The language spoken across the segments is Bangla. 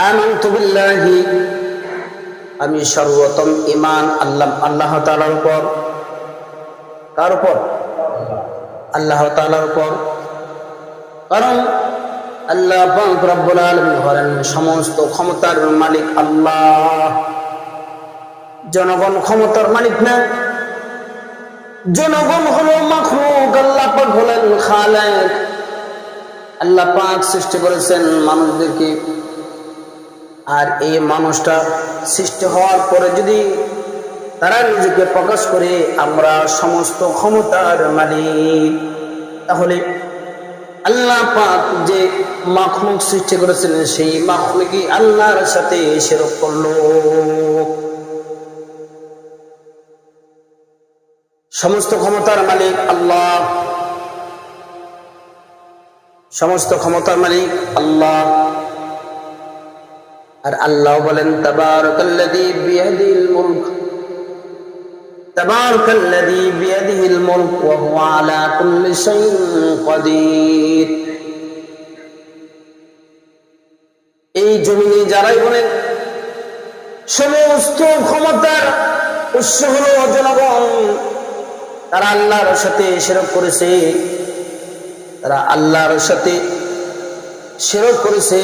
আমানতু বিল্লাহি, আমি সর্বপ্রথম ঈমান আল্লাহ তাআলার উপর। কার উপর? আল্লাহ তাআলার উপর। কারণ আল্লাহ পাক রব্বুল আলামিন হলেন সমস্ত ক্ষমতার মালিক আল্লাহ। জনগণ ক্ষমতার মালিক না, জনগণ হলো মাখলুক, আল্লাহ পাক হলেন খালেক। আল্লাহ পাক সৃষ্টি করেছেন মানুষদেরকে, আর এই মানুষটা সৃষ্টি হওয়ার পরে যদি তারা নিজেকে প্রকাশ করে আমরা সমস্ত ক্ষমতার মালিক, তাহলে আল্লাহ পাক যে মাখলুক সৃষ্টি করেছিলেন সেই মাখলুকই আল্লাহর সাথে শিরক করলো। সমস্ত ক্ষমতার মালিক আল্লাহ, সমস্ত ক্ষমতার মালিক আল্লাহ। আর আল্লাহ বলেন তাবারাকাল্লাযী বিয়াদিহিল মুলক, তাবারাকাল্লাযী বিয়াদিহিল মুলক ওয়া হুয়া আলা কুল্লি শাইইন কাদির। এই জমিনে যারাই বলেন সমস্ত ক্ষমতার উৎস হলো জনগণ, তারা আল্লাহর সাথে শিরক করেছে, তারা আল্লাহর সাথে শিরক করেছে।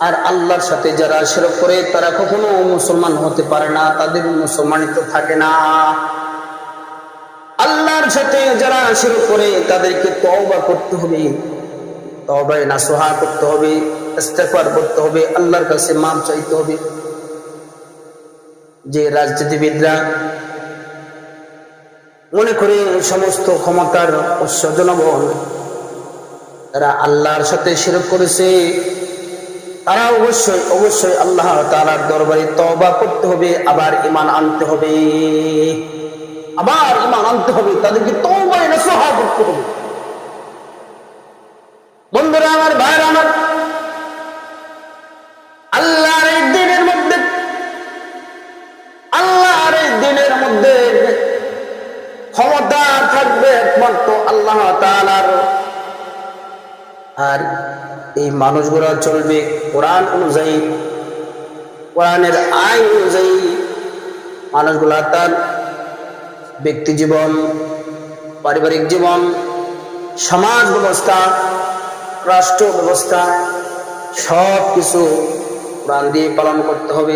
আর আল্লাহর সাথে যারা শিরক করে তারা কখনো মুসলমান হতে পারে না, তাদের মুসলমানিত্ব থাকে না। আল্লাহর সাথে যারা শিরক করে তাদেরকে তওবা করতে হবে, তওবায়ে নাসুহা করতে হবে, ইস্তিগফার করতে হবে, আল্লাহর কাছে মাফ চাইতে হবে। যে রাজনীতিবিদরা মনে করে সমস্ত ক্ষমতার উৎস জনগণ, তারা আল্লাহর সাথে শিরক করেছে, তারা অবশ্যই অবশ্যই আল্লাহ তাআলার দরবারে তওবা করতে হবে, আবার ঈমান আনতে হবে, আবার ঈমান আনতে হবে, তাদেরকে তওবায়ে নাসুহা করতে হবে। বন্ধুরা আমার, ভাইরা আমার, আল্লাহর এই দ্বীনের মধ্যে, আল্লাহর এই দ্বীনের মধ্যে ক্ষমতা থাকবে একমাত্র আল্লাহ তাআলার। আর এই মানুষগুলো চলবে কোরআন অনুযায়ী, কোরআনের আইন অনুযায়ী। মানুষগুলা তার ব্যক্তি জীবন, পারিবারিক জীবন, সমাজ ব্যবস্থা, রাষ্ট্র ব্যবস্থা সব কিছু কোরআন দিয়ে পালন করতে হবে।